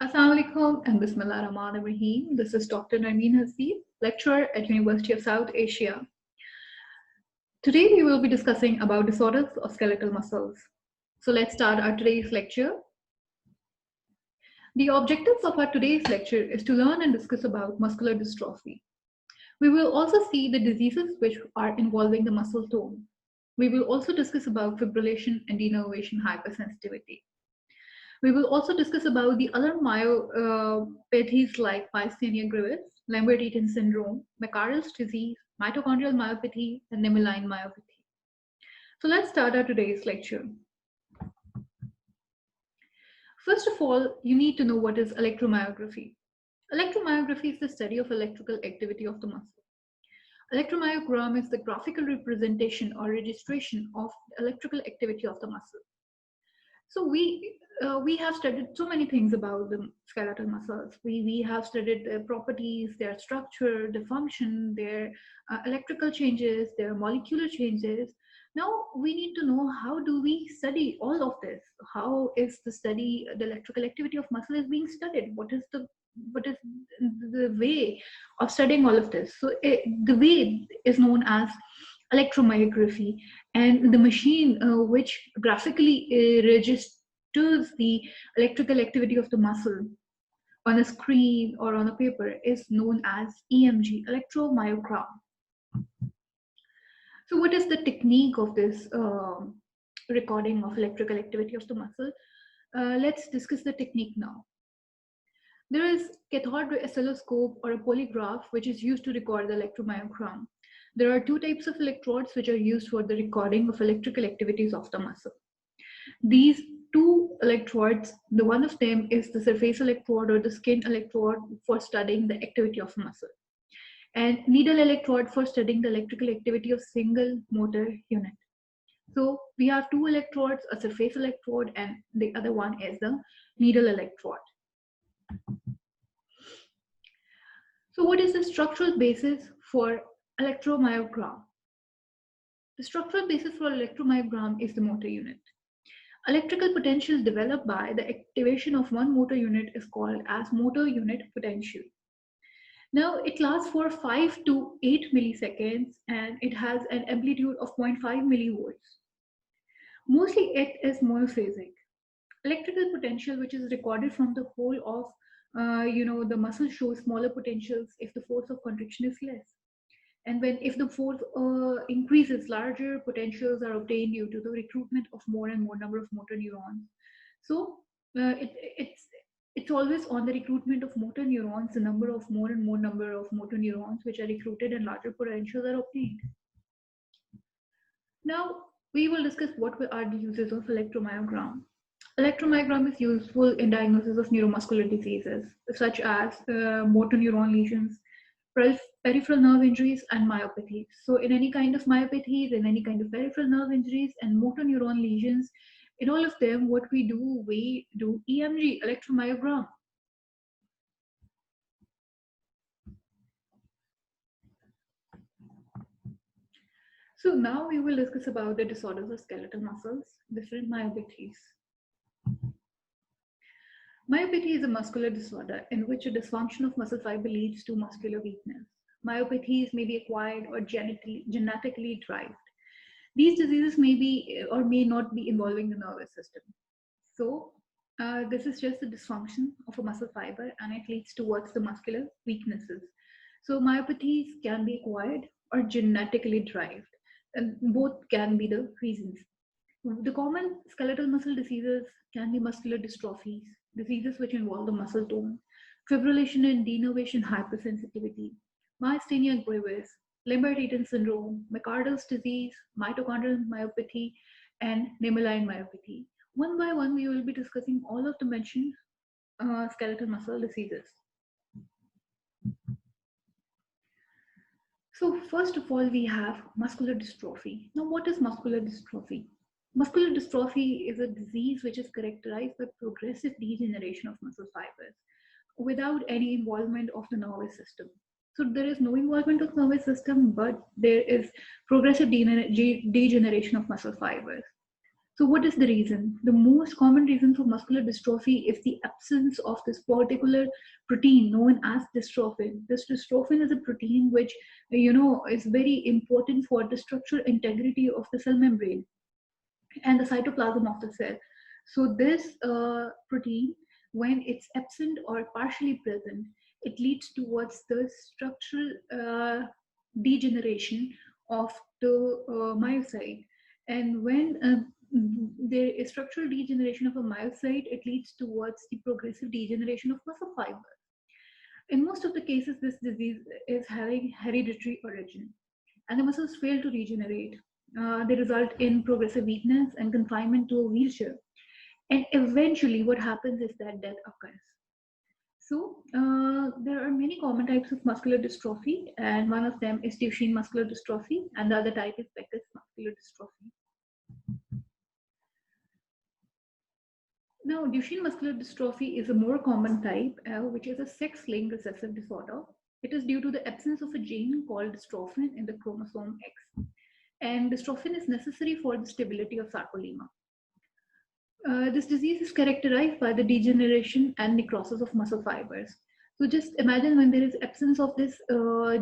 Assalamu alaikum and Bismillah Rahman Rahim. This is Dr. Narmeen Hasib, lecturer at University of South Asia. Today we will be discussing about disorders of skeletal muscles. So let's start our today's lecture. The objectives of our today's lecture is to learn and discuss about muscular dystrophy. We will also see the diseases which are involving the muscle tone. We will also discuss about fibrillation and denervation hypersensitivity. We will also discuss about the other myopathies like myasthenia gravis, Lambert-Eaton syndrome, McArdle's disease, mitochondrial myopathy, and Nemaline myopathy. So let's start our today's lecture. First of all, you need to know what is electromyography. Electromyography is the study of electrical activity of the muscle. Electromyogram is the graphical representation or registration of electrical activity of the muscle. So we have studied so many things about the skeletal muscles. We have studied their properties, their structure, the function, their electrical changes, their molecular changes. Now we need to know, how do we study all of this? How is the electrical activity of muscle is being studied? What is the way of studying all of this? So the way is known as electromyography, and the machine which graphically registers the electrical activity of the muscle on a screen or on a paper is known as EMG, electromyogram. So what is the technique of this recording of electrical activity of the muscle? Let's discuss the technique now. There is cathode ray oscilloscope or a polygraph which is used to record the electromyogram. There are two types of electrodes which are used for the recording of electrical activities of the muscle. These two electrodes, the one of them is the surface electrode or the skin electrode for studying the activity of muscle, and needle electrode for studying the electrical activity of single motor unit. So we have two electrodes, a surface electrode and the other one is the needle electrode. So what is the structural basis for electromyogram? The structural basis for electromyogram is the motor unit. Electrical potential developed by the activation of one motor unit is called as motor unit potential. Now it lasts for 5 to 8 milliseconds and it has an amplitude of 0.5 millivolts. Mostly it is monophasic. Electrical potential which is recorded from the whole of the muscle shows smaller potentials if the force of contraction is less. And if the force increases, larger potentials are obtained due to the recruitment of more and more number of motor neurons. So it's always on the recruitment of motor neurons, the number of more and more number of motor neurons which are recruited and larger potentials are obtained. Now we will discuss what are the uses of electromyogram. Electromyogram is useful in diagnosis of neuromuscular diseases such as motor neuron lesions, peripheral nerve injuries, and myopathies. So in any kind of myopathies, in any kind of peripheral nerve injuries and motor neuron lesions, in all of them, what we do EMG, electromyogram. So now we will discuss about the disorders of skeletal muscles, different myopathies. Myopathy is a muscular disorder in which a dysfunction of muscle fiber leads to muscular weakness. Myopathies may be acquired or genetically derived. These diseases may be or may not be involving the nervous system. So this is just the dysfunction of a muscle fiber and it leads towards the muscular weaknesses. So myopathies can be acquired or genetically derived, and both can be the reasons. The common skeletal muscle diseases can be muscular dystrophies, diseases which involve the muscle tone, fibrillation and denervation hypersensitivity, myasthenia gravis, Lambert-Eaton syndrome, McArdle's disease, mitochondrial myopathy, and Nemaline myopathy. One by one, we will be discussing all of the mentioned skeletal muscle diseases. So first of all, we have muscular dystrophy. Now, what is muscular dystrophy? Muscular dystrophy is a disease which is characterized by progressive degeneration of muscle fibers without any involvement of the nervous system. So there is no involvement of nervous system, but there is progressive degeneration of muscle fibers. So what is the reason? The most common reason for muscular dystrophy is the absence of this particular protein known as dystrophin. This dystrophin is a protein which, is very important for the structural integrity of the cell membrane and the cytoplasm of the cell. So this protein, when it's absent or partially present, it leads towards the structural degeneration of the myocyte. And when there is structural degeneration of a myocyte, it leads towards the progressive degeneration of muscle fiber. In most of the cases, this disease is having hereditary origin, and the muscles fail to regenerate. They result in progressive weakness and confinement to a wheelchair. And eventually, what happens is that death occurs. So, there are many common types of muscular dystrophy, and one of them is Duchenne muscular dystrophy, and the other type is Becker's muscular dystrophy. Now, Duchenne muscular dystrophy is a more common type, which is a sex-linked recessive disorder. It is due to the absence of a gene called dystrophin in the chromosome X. And dystrophin is necessary for the stability of sarcolemma. This disease is characterized by the degeneration and necrosis of muscle fibers. So just imagine when there is absence of this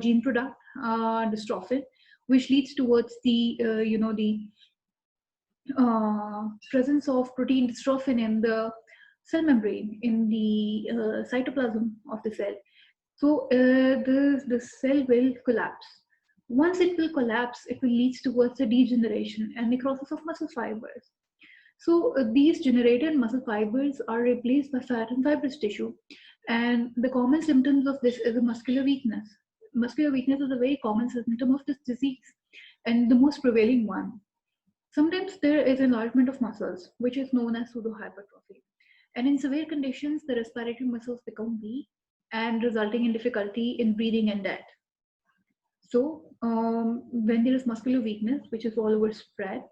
gene product, dystrophin, which leads towards the, presence of protein dystrophin in the cell membrane, in the cytoplasm of the cell. So the cell will collapse. Once it will collapse, it will lead towards the degeneration and necrosis of muscle fibers. So these generated muscle fibers are replaced by fat and fibrous tissue. And the common symptoms of this is a muscular weakness. Muscular weakness is a very common symptom of this disease and the most prevailing one. Sometimes there is enlargement of muscles, which is known as pseudohypertrophy. And in severe conditions, the respiratory muscles become weak and resulting in difficulty in breathing and death. So when there is muscular weakness, which is all over spread,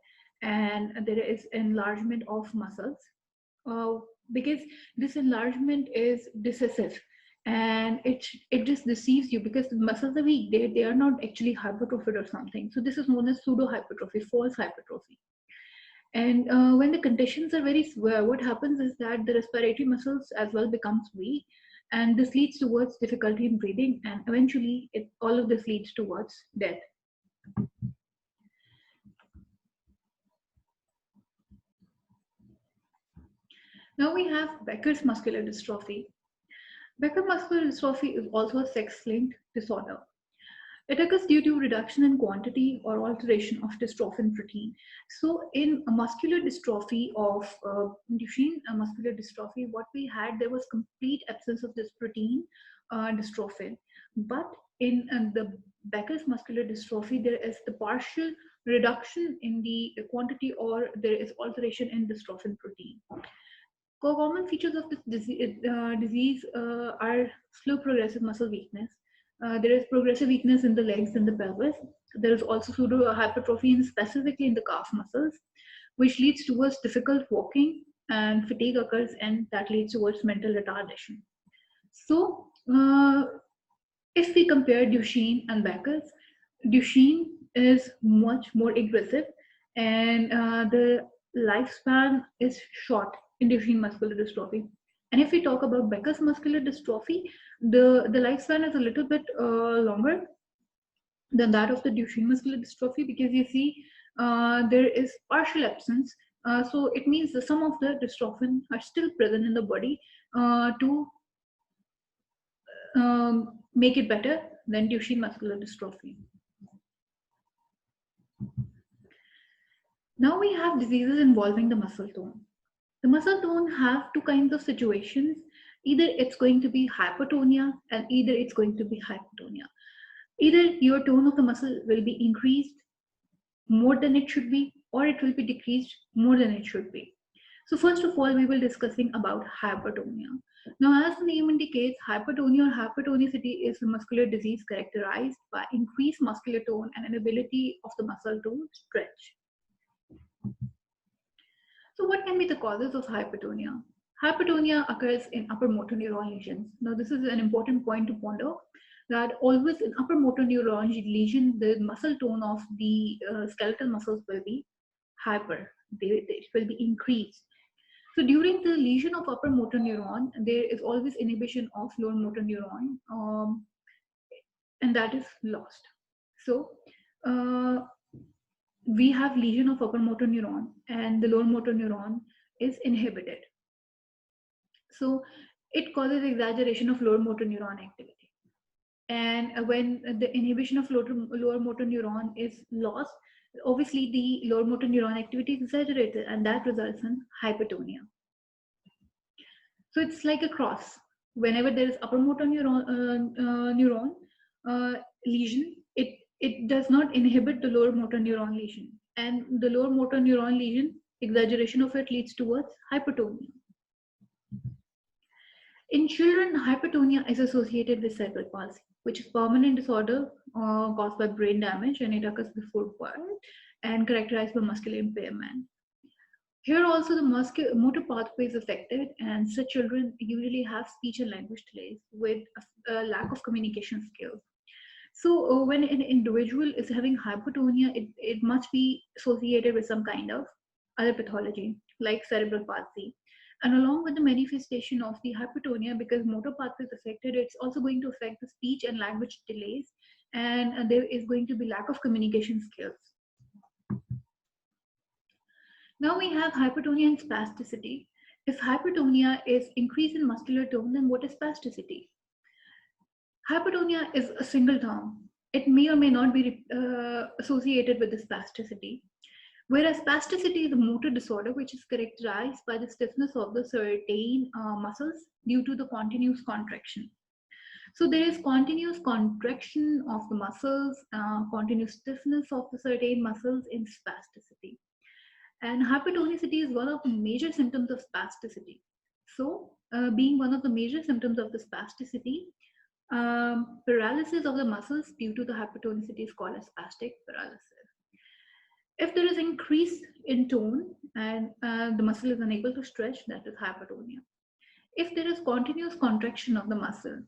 and there is enlargement of muscles, because this enlargement is decisive and it just deceives you because the muscles are weak. They are not actually hypertrophied or something. So this is known as pseudohypertrophy, false hypertrophy. And when the conditions are very severe, what happens is that the respiratory muscles as well becomes weak, and this leads towards difficulty in breathing, and eventually all of this leads towards death. Now we have Becker's muscular dystrophy. Becker muscular dystrophy is also a sex-linked disorder. It occurs due to reduction in quantity or alteration of dystrophin protein. So in a muscular dystrophy of Duchenne muscular dystrophy, what we had, there was complete absence of this protein, dystrophin. But in the Becker's muscular dystrophy, there is the partial reduction in the quantity or there is alteration in dystrophin protein. Common features of this disease are slow progressive muscle weakness. There is progressive weakness in the legs and the pelvis. There is also pseudohypertrophy, specifically in the calf muscles, which leads towards difficult walking, and fatigue occurs, and that leads towards mental retardation. So, if we compare Duchenne and Becker's, Duchenne is much more aggressive, and the lifespan is short in Duchenne muscular dystrophy. And if we talk about Becker's muscular dystrophy, the lifespan is a little bit longer than that of the Duchenne muscular dystrophy, because you see there is partial absence. So it means that some of the dystrophin are still present in the body to make it better than Duchenne muscular dystrophy. Now we have diseases involving the muscle tone. The muscle tone have two kinds of situations. Either it's going to be hypotonia and either it's going to be hypotonia. Either your tone of the muscle will be increased more than it should be, or it will be decreased more than it should be. So first of all, we will discussing about hypertonia. Now, as the name indicates, hypertonia or hypertonicity is a muscular disease characterized by increased muscular tone and inability of the muscle to stretch. So what can be the causes of hypertonia? Hypertonia occurs in upper motor neuron lesions. Now, this is an important point to ponder, that always in upper motor neuron lesion, the muscle tone of the skeletal muscles will be hyper. it will be increased. So during the lesion of upper motor neuron, there is always inhibition of lower motor neuron, and that is lost. So we have lesion of upper motor neuron and the lower motor neuron is inhibited. So it causes exaggeration of lower motor neuron activity. And when the inhibition of lower motor neuron is lost, obviously the lower motor neuron activity is exaggerated, and that results in hypertonia. So it's like a cross. Whenever there is upper motor neuron lesion, it does not inhibit the lower motor neuron lesion, and the lower motor neuron lesion, exaggeration of it leads towards hypertonia. In children, hypertonia is associated with cerebral palsy, which is permanent disorder caused by brain damage, and it occurs before birth and characterized by muscular impairment. Here also the motor pathway is affected, and such children usually have speech and language delays with a lack of communication skills. So when an individual is having hypotonia, it must be associated with some kind of other pathology like cerebral palsy. And along with the manifestation of the hypotonia, because motor pathway is affected, it's also going to affect the speech and language delays, and there is going to be lack of communication skills. Now we have hypertonia and spasticity. If hypertonia is increase in muscular tone, then what is spasticity? Hypertonia is a single term. It may or may not be associated with the spasticity. Whereas spasticity is a motor disorder which is characterized by the stiffness of the certain muscles due to the continuous contraction. So there is continuous contraction of the muscles, continuous stiffness of the certain muscles in spasticity. And hypertonicity is one of the major symptoms of spasticity. So being one of the major symptoms of the spasticity, paralysis of the muscles due to the hypertonicity is called as spastic paralysis. If there is increase in tone and the muscle is unable to stretch, that is hypertonia. If there is continuous contraction of the muscle,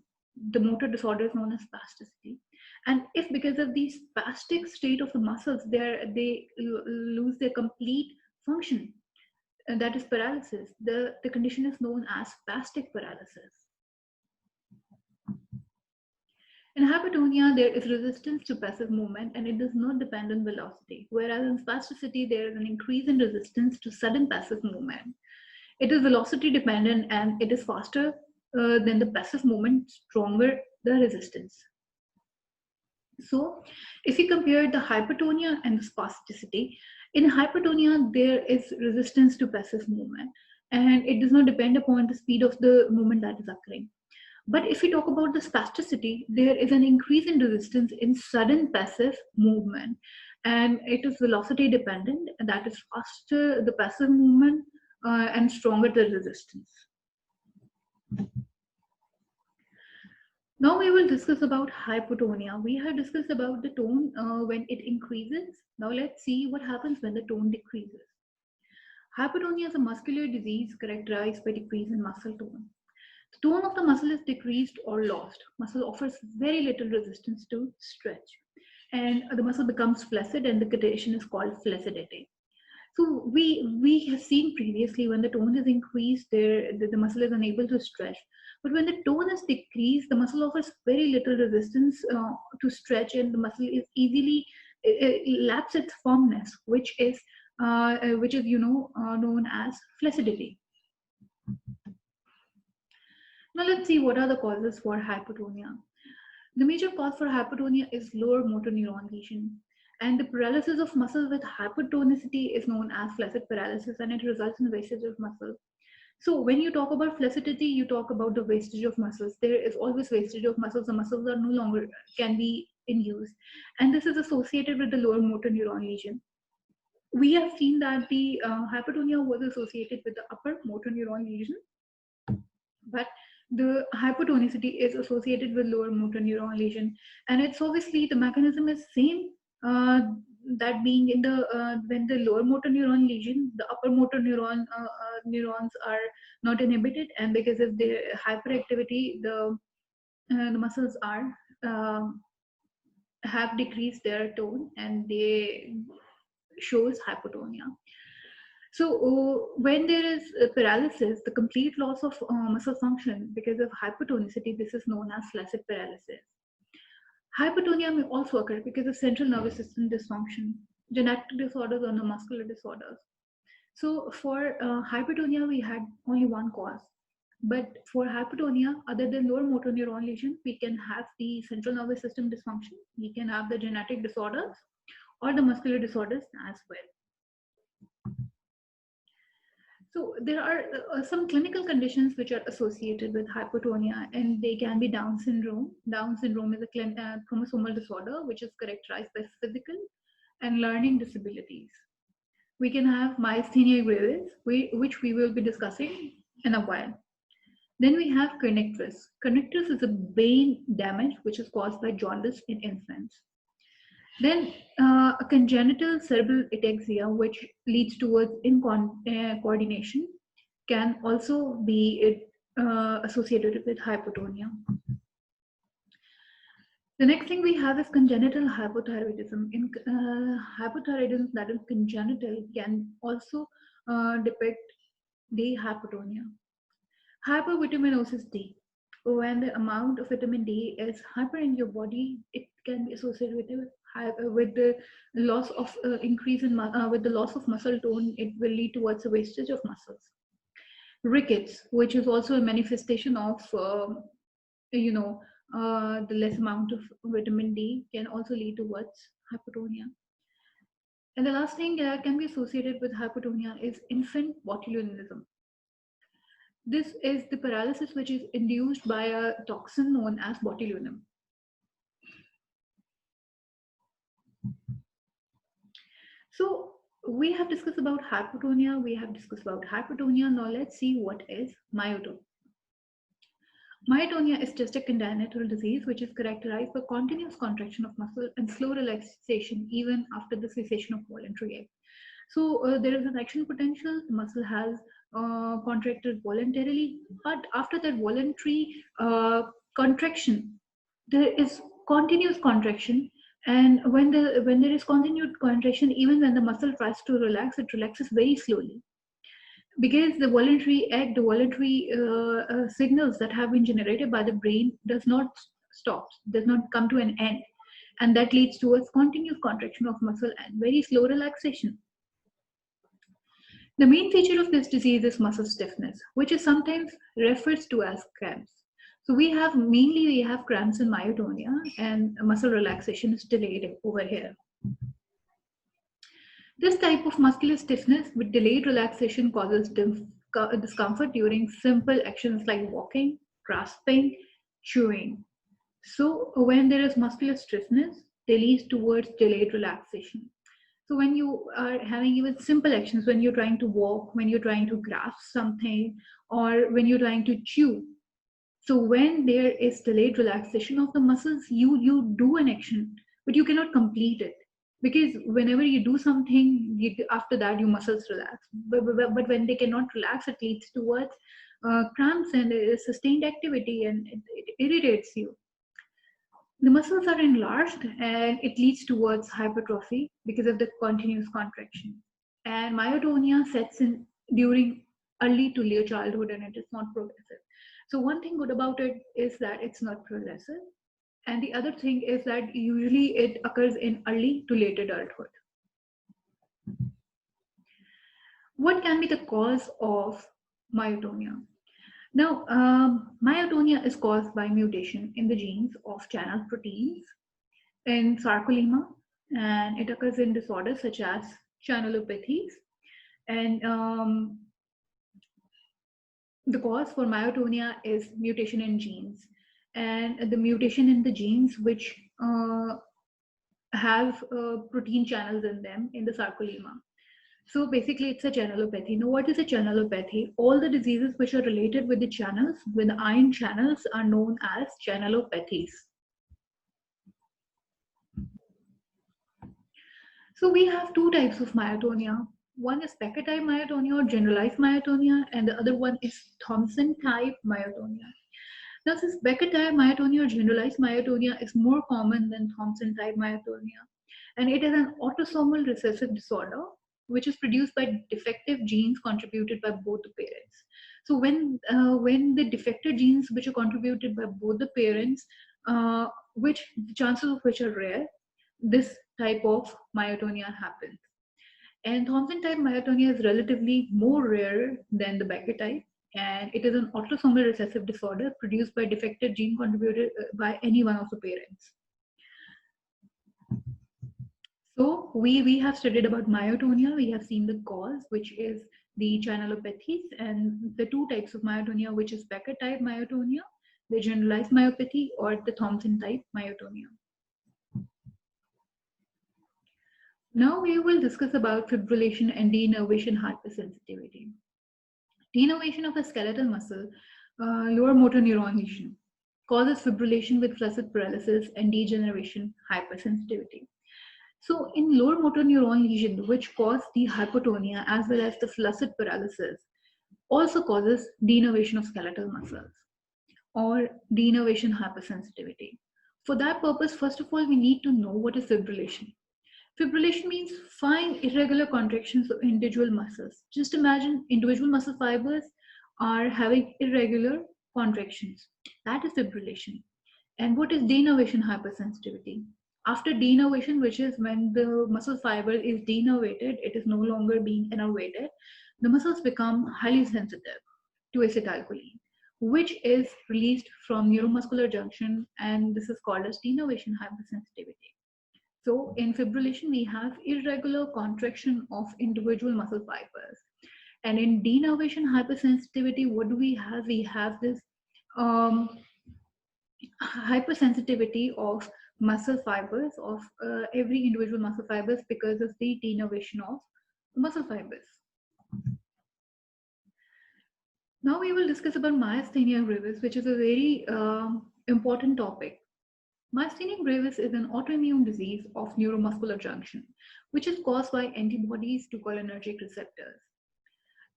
the motor disorder is known as spasticity. And if because of the spastic state of the muscles, they lose their complete function, and that is paralysis, the condition is known as spastic paralysis. In hypertonia, there is resistance to passive movement and it does not depend on velocity, whereas in spasticity, there is an increase in resistance to sudden passive movement. It is velocity dependent and it is faster than the passive movement, stronger the resistance. So if you compare the hypertonia and the spasticity, in hypertonia, there is resistance to passive movement and it does not depend upon the speed of the movement that is occurring. But if we talk about the spasticity, there is an increase in resistance in sudden passive movement, and it is velocity dependent, and that is faster the passive movement and stronger the resistance. Now we will discuss about hypotonia. We have discussed about the tone when it increases. Now let's see what happens when the tone decreases. Hypotonia is a muscular disease characterized by decrease in muscle tone. The tone of the muscle is decreased or lost. Muscle offers very little resistance to stretch, and the muscle becomes flaccid, and the condition is called flaccidity. So we have seen previously when the tone is increased, the muscle is unable to stretch. But when the tone is decreased, the muscle offers very little resistance to stretch, and the muscle is easily lacks its firmness, which is known as flaccidity. Now let's see what are the causes for hypotonia. The major cause for hypotonia is lower motor neuron lesion, and the paralysis of muscle with hypotonicity is known as flaccid paralysis, and it results in wastage of muscle. So when you talk about flaccidity, you talk about the wastage of muscles. There is always wastage of muscles. The muscles are no longer can be in use, and this is associated with the lower motor neuron lesion. We have seen that the hypotonia was associated with the upper motor neuron lesion, but the hypotonicity is associated with lower motor neuron lesion, and it's obviously the mechanism is same. That being in the when the lower motor neuron lesion, the upper motor neurons are not inhibited, and because of the hyperactivity, the muscles are have decreased their tone, and they shows hypotonia. So when there is paralysis, the complete loss of muscle function because of hypotonicity, this is known as flaccid paralysis. Hypotonia may also occur because of central nervous system dysfunction, genetic disorders, or neuromuscular disorders. So for hypotonia, we had only one cause. But for hypotonia, other than lower motor neuron lesion, we can have the central nervous system dysfunction, we can have the genetic disorders, or the muscular disorders as well. So there are some clinical conditions which are associated with hypotonia, and they can be Down syndrome. Down syndrome is a chromosomal disorder which is characterized by physical and learning disabilities. We can have myasthenia gravis, which we will be discussing in a while. Then we have kernicterus. Kernicterus is a brain damage which is caused by jaundice in infants. Then a congenital cerebral ataxia, which leads towards coordination, can also be associated with hypotonia. The next thing we have is congenital hypothyroidism. In hypothyroidism that is congenital can also depict the hypotonia. Hypervitaminosis D. When the amount of vitamin D is hyper in your body, it can be associated with the loss of increase in with the loss of muscle tone. It will lead towards a wastage of muscles. Rickets, which is also a manifestation of the less amount of vitamin D, can also lead towards hypotonia. And the last thing that can be associated with hypotonia is infant botulinism. This is the paralysis which is induced by a toxin known as botulinum. So we have discussed about hypotonia, we have discussed about hypertonia. Now let's see what is myotonia. Myotonia is just a congenital disease which is characterized by continuous contraction of muscle and slow relaxation even after the cessation of voluntary act. So there is an action potential, the muscle has contracted voluntarily, but after that voluntary contraction, there is continuous contraction. And when there is continued contraction, even when the muscle tries to relax, it relaxes very slowly, because the voluntary act, the voluntary signals that have been generated by the brain does not stop, does not come to an end, and that leads to a continuous contraction of muscle and very slow relaxation. The main feature of this disease is muscle stiffness, which is sometimes referred to as cramps. So we have cramps in myotonia, and muscle relaxation is delayed over here. This type of muscular stiffness with delayed relaxation causes discomfort during simple actions like walking, grasping, chewing. So when there is muscular stiffness, they lead towards delayed relaxation. So when you are having even simple actions, when you're trying to walk, when you're trying to grasp something, or when you're trying to chew, so when there is delayed relaxation of the muscles, you do an action, but you cannot complete it, because whenever you do something, after that your muscles relax. But when they cannot relax, it leads towards cramps and sustained activity, and it irritates you. The muscles are enlarged and it leads towards hypertrophy because of the continuous contraction. And myotonia sets in during early to late childhood, and it is not progressive. So one thing good about it is that it's not progressive. And the other thing is that usually it occurs in early to late adulthood. What can be the cause of myotonia? Now, myotonia is caused by mutation in the genes of channel proteins in sarcolemma, and it occurs in disorders such as channelopathies. And the cause for myotonia is mutation in genes, and the mutation in the genes which have protein channels in them in the sarcolemma. So basically, it's a channelopathy. Now, what is a channelopathy? All the diseases which are related with the channels, with the ion channels, are known as channelopathies. So we have two types of myotonia. One is Becker type myotonia or generalized myotonia, and the other one is Thomson type myotonia. Now, since Becker type myotonia or generalized myotonia is more common than Thomson type myotonia, and it is an autosomal recessive disorder, which is produced by defective genes contributed by both the parents. So when the defective genes which are contributed by both the parents, which the chances of which are rare, this type of myotonia happens. And Thomson type myotonia is relatively more rare than the Becker type, and it is an autosomal recessive disorder produced by defective gene contributed by any one of the parents. So we have studied about myotonia. We have seen the cause, which is the channelopathies, and the two types of myotonia, which is Becker type myotonia, the generalized myopathy, or the Thomson type myotonia. Now we will discuss about fibrillation and denervation hypersensitivity. Denervation of a skeletal muscle, lower motor neuron lesion, causes fibrillation with flaccid paralysis and degeneration hypersensitivity. So in lower motor neuron lesion, which cause the hypotonia as well as the flaccid paralysis, also causes denervation of skeletal muscles or denervation hypersensitivity. For that purpose, first of all, we need to know what is fibrillation. Fibrillation means fine irregular contractions of individual muscles. Just imagine individual muscle fibers are having irregular contractions. That is fibrillation. And what is denervation hypersensitivity? After denervation, which is when the muscle fiber is denervated, it is no longer being innervated, the muscles become highly sensitive to acetylcholine, which is released from neuromuscular junction, and this is called as denervation hypersensitivity. So in fibrillation, we have irregular contraction of individual muscle fibers. And in denervation hypersensitivity, what do we have? We have this hypersensitivity of muscle fibers, of every individual muscle fibers, because of the denervation of muscle fibers. Now we will discuss about myasthenia gravis, which is a very important topic. Myasthenia gravis is an autoimmune disease of neuromuscular junction, which is caused by antibodies to cholinergic receptors.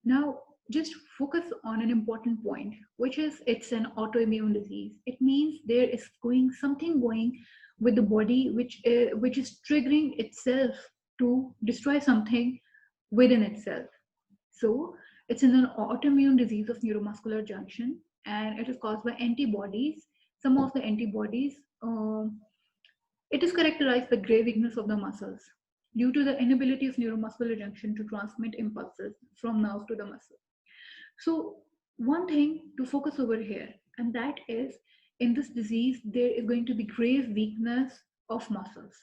Now, just focus on an important point, which is it's an autoimmune disease. It means there is something going with the body, which is triggering itself to destroy something within itself. So it's an autoimmune disease of neuromuscular junction, and it is caused by antibodies. Some of the antibodies, it is characterized by grey weakness of the muscles due to the inability of neuromuscular junction to transmit impulses from nerve to the muscle. So one thing to focus over here, and that is in this disease, there is going to be grave weakness of muscles.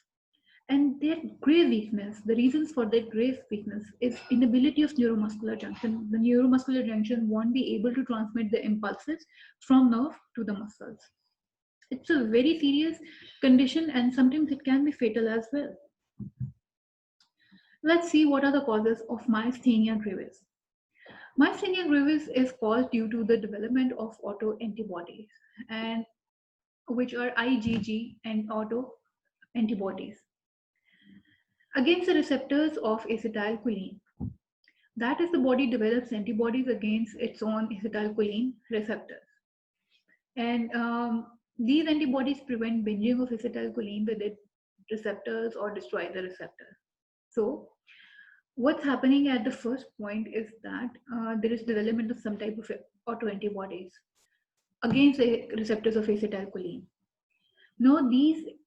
And that grave weakness, the reasons for that grave weakness is inability of neuromuscular junction. The neuromuscular junction won't be able to transmit the impulses from nerve to the muscles. It's a very serious condition, and sometimes it can be fatal as well. Let's see what are the causes of myasthenia gravis. Myasthenia gravis is caused due to the development of autoantibodies, and which are IgG and autoantibodies against the receptors of acetylcholine. That is, the body develops antibodies against its own acetylcholine receptors. And these antibodies prevent binding of acetylcholine with its receptors or destroy the receptors. So what's happening at the first point is that there is development of some type of autoantibodies against the receptors of acetylcholine. Now the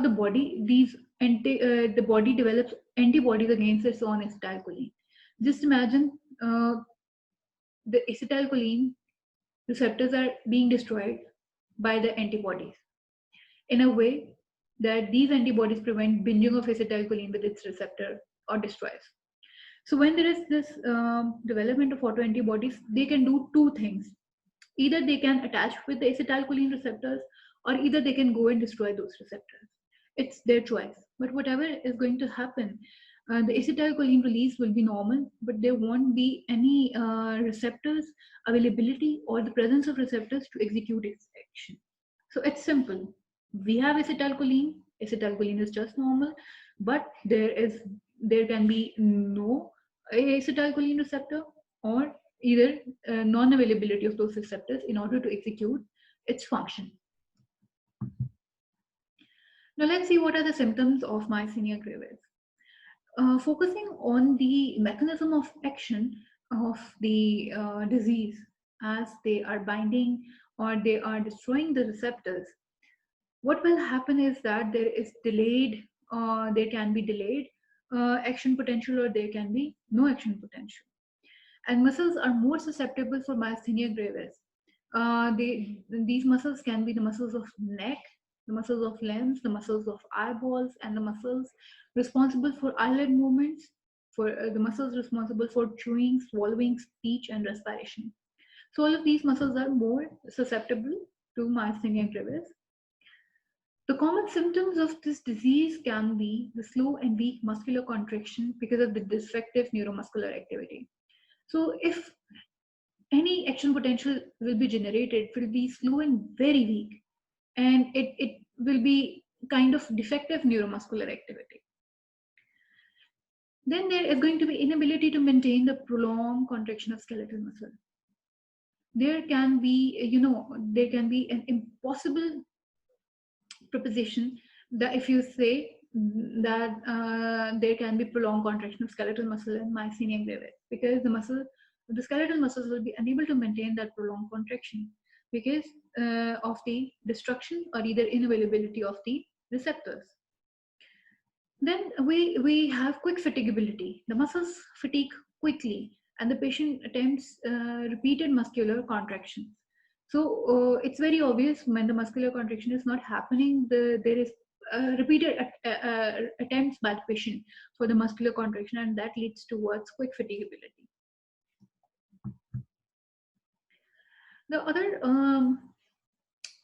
body develops antibodies against its own acetylcholine. Just imagine the acetylcholine receptors are being destroyed by the antibodies in a way that these antibodies prevent binding of acetylcholine with its receptor or destroys. So when there is this development of autoantibodies, they can do two things. Either they can attach with the acetylcholine receptors, or either they can go and destroy those receptors. It's their choice. But whatever is going to happen, the acetylcholine release will be normal, but there won't be any receptors availability or the presence of receptors to execute its action. So it's simple. We have acetylcholine. Acetylcholine is just normal, but there can be no acetylcholine receptor, or either non-availability of those receptors in order to execute its function. Now let's see what are the symptoms of myasthenia gravis. Focusing on the mechanism of action of the disease as they are binding or they are destroying the receptors, what will happen is that there is delayed, there can be delayed action potential, or there can be no action potential. And muscles are more susceptible for myasthenia gravis. These muscles can be the muscles of neck, the muscles of limbs, the muscles of eyeballs, and the muscles responsible for eyelid movements, for the muscles responsible for chewing, swallowing, speech, and respiration. So all of these muscles are more susceptible to myasthenia gravis. The common symptoms of this disease can be the slow and weak muscular contraction because of the defective neuromuscular activity. So if any action potential will be generated, will be slow and very weak, and it will be kind of defective neuromuscular activity. Then there is going to be inability to maintain the prolonged contraction of skeletal muscle. There can be, there can be an impossible proposition that if you say that there can be prolonged contraction of skeletal muscle in myasthenia gravis, because the skeletal muscles will be unable to maintain that prolonged contraction because of the destruction or either inavailability of the receptors. Then we have quick fatigability. The muscles fatigue quickly, and the patient attempts repeated muscular contractions. So it's very obvious when the muscular contraction is not happening, there is repeated attempts by the patient for the muscular contraction, and that leads towards quick fatigability. The other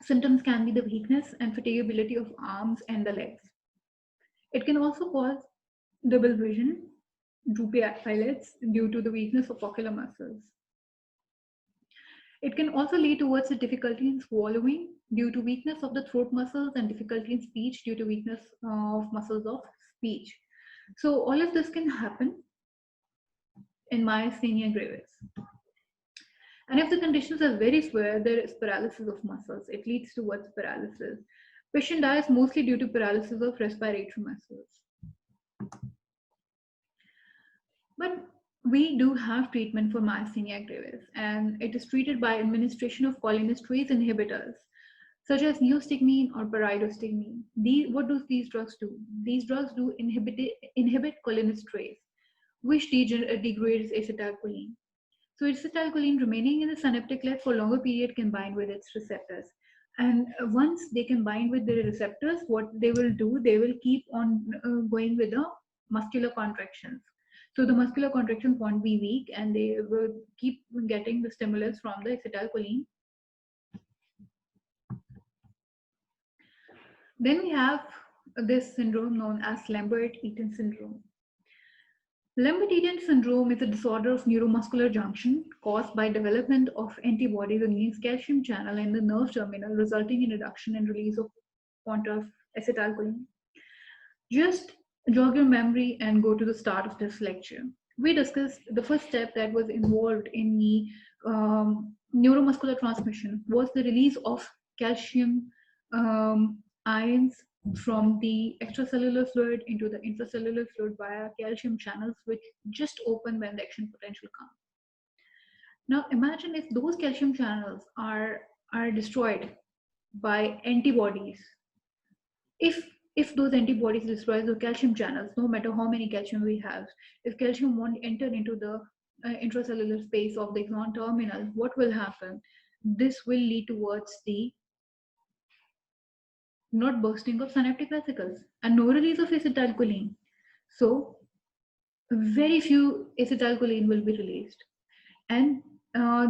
symptoms can be the weakness and fatigability of arms and the legs. It can also cause double vision, droopy eyelids due to the weakness of ocular muscles. It can also lead towards a difficulty in swallowing due to weakness of the throat muscles and difficulty in speech due to weakness of muscles of speech. So all of this can happen in myasthenia gravis. And if the conditions are very severe, there is paralysis of muscles. It leads towards paralysis. Patient dies mostly due to paralysis of respiratory muscles. But we do have treatment for myasthenia gravis, and it is treated by administration of cholinesterase inhibitors, such as neostigmine or pyridostigmine. What do these drugs do? These drugs do inhibit cholinesterase, which degrades acetylcholine. So acetylcholine remaining in the synaptic cleft for longer period can bind with its receptors. And once they can bind with the receptors, what they will do, they will keep on going with the muscular contractions. So the muscular contractions won't be weak, and they will keep getting the stimulus from the acetylcholine. Then we have this syndrome known as Lambert-Eaton syndrome. Lambert-Eaton syndrome is a disorder of neuromuscular junction caused by development of antibodies against calcium channel in the nerve terminal, resulting in reduction and release of quant of acetylcholine. Just jog your memory and go to the start of this lecture. We discussed the first step that was involved in the neuromuscular transmission was the release of calcium ions from the extracellular fluid into the intracellular fluid via calcium channels, which just open when the action potential comes. Now imagine if those calcium channels are destroyed by antibodies. If those antibodies destroy the calcium channels, no matter how many calcium we have, if calcium won't enter into the intracellular space of the axon terminal, what will happen? This will lead towards the not bursting of synaptic vesicles and no release of acetylcholine. So very few acetylcholine will be released. And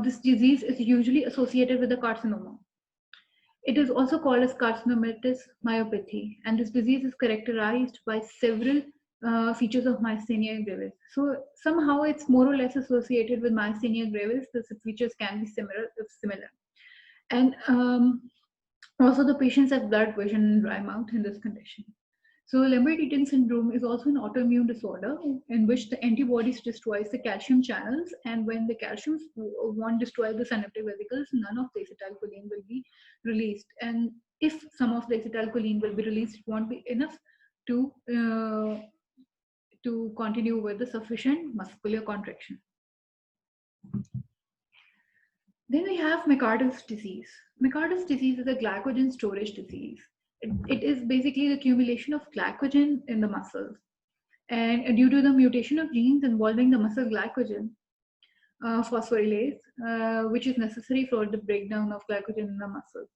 this disease is usually associated with the carcinoma. It is also called as carcinomatous myopathy, and this disease is characterized by several features of myasthenia gravis. So somehow it's more or less associated with myasthenia gravis. The features can be similar. And also the patients have blurred vision and dry mouth in this condition. So Lambert-Eaton syndrome is also an autoimmune disorder in which the antibodies destroys the calcium channels, and when the calcium won't destroy the synaptic vesicles, none of the acetylcholine will be released. And if some of the acetylcholine will be released, it won't be enough to to continue with the sufficient muscular contraction. Then we have McArdle's disease. McArdle's disease is a glycogen storage disease. It is basically the accumulation of glycogen in the muscles. And due to the mutation of genes involving the muscle glycogen phosphorylase, which is necessary for the breakdown of glycogen in the muscle.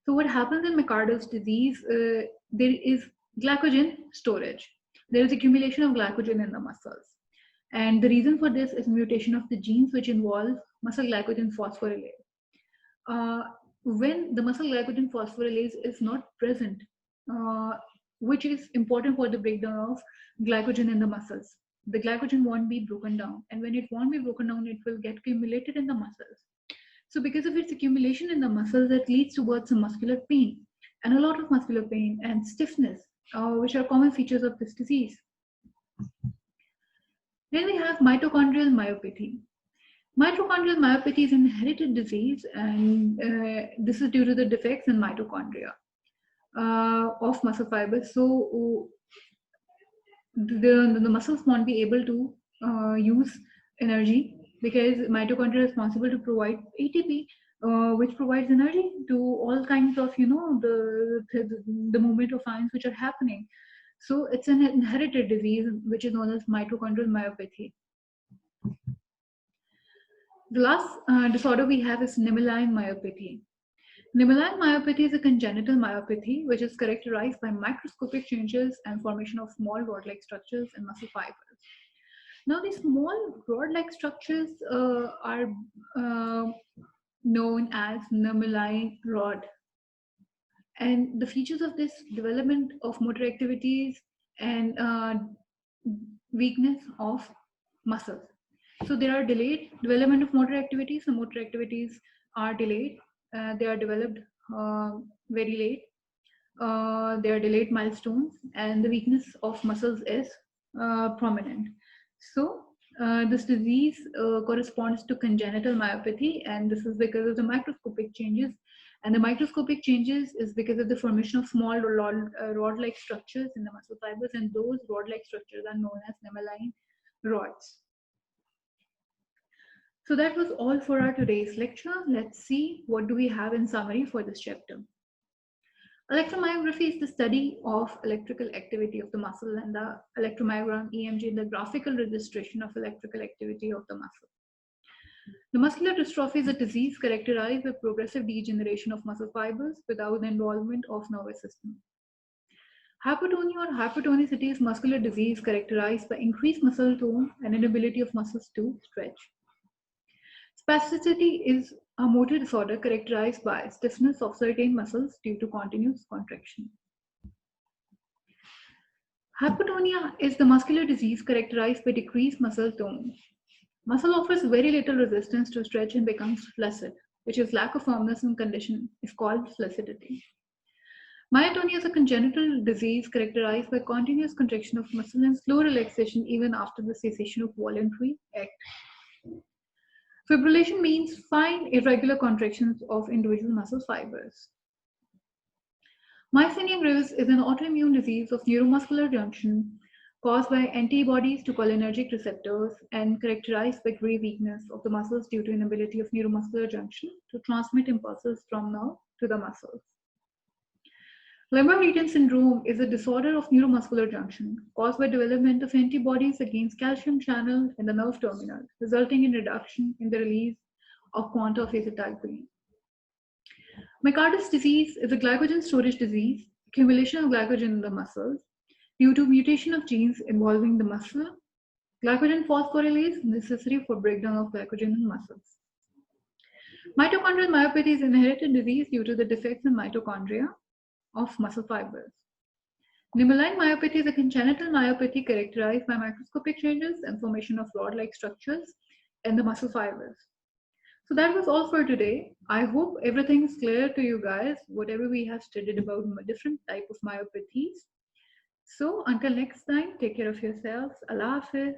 So what happens in McArdle's disease, there is glycogen storage. There is accumulation of glycogen in the muscles. And the reason for this is mutation of the genes which involve muscle glycogen phosphorylase. When the muscle glycogen phosphorylase is not present, which is important for the breakdown of glycogen in the muscles, the glycogen won't be broken down. And when it won't be broken down, it will get accumulated in the muscles. So because of its accumulation in the muscles, that leads towards some muscular pain, and a lot of muscular pain and stiffness, which are common features of this disease. Then we have mitochondrial myopathy. Mitochondrial myopathy is an inherited disease, and this is due to the defects in mitochondria of muscle fibers. So the muscles won't be able to use energy, because mitochondria is responsible to provide ATP, which provides energy to all kinds of, the movement of ions which are happening. So it's an inherited disease, which is known as mitochondrial myopathy. The last disorder we have is nemaline myopathy. Nemaline myopathy is a congenital myopathy which is characterized by microscopic changes and formation of small rod-like structures in muscle fibers. Now, these small rod-like structures are known as nemaline rod. And the features of this development of motor activities and weakness of muscles. So there are delayed development of motor activities. The motor activities are delayed. They are developed very late. They are delayed milestones, and the weakness of muscles is prominent. So this disease corresponds to congenital myopathy, and this is because of the microscopic changes. And the microscopic changes is because of the formation of small rod-like structures in the muscle fibers, and those rod-like structures are known as nemaline rods. So that was all for our today's lecture. Let's see what do we have in summary for this chapter. Electromyography is the study of electrical activity of the muscle, and the electromyogram EMG, the graphical registration of electrical activity of the muscle. The muscular dystrophy is a disease characterized by progressive degeneration of muscle fibers without the involvement of nervous system. Hypotonia or hypotonicity is muscular disease characterized by increased muscle tone and inability of muscles to stretch. Spasticity is a motor disorder characterized by stiffness of certain muscles due to continuous contraction. Hypotonia is the muscular disease characterized by decreased muscle tone. Muscle offers very little resistance to stretch and becomes flaccid, which is lack of firmness and condition is called flaccidity. Myotonia is a congenital disease characterized by continuous contraction of muscle and slow relaxation even after the cessation of voluntary act. Fibrillation means fine, irregular contractions of individual muscle fibers. Myasthenia gravis is an autoimmune disease of neuromuscular junction caused by antibodies to cholinergic receptors and characterized by great weakness of the muscles due to inability of neuromuscular junction to transmit impulses from nerve to the muscles. Lemma-Retan syndrome is a disorder of neuromuscular junction caused by development of antibodies against calcium channel in the nerve terminal, resulting in reduction in the release of quanta of acetylcholine. McArdle's disease is a glycogen storage disease, accumulation of glycogen in the muscles due to mutation of genes involving the muscle. Glycogen phosphorylase is necessary for breakdown of glycogen in muscles. Mitochondrial myopathy is an inherited disease due to the defects in mitochondria of muscle fibers. Nemaline myopathy is a congenital myopathy characterized by microscopic changes and formation of rod-like structures in the muscle fibers. So that was all for today. I hope everything is clear to you guys, whatever we have studied about different type of myopathies. So until next time, take care of yourselves. Allah Hafiz.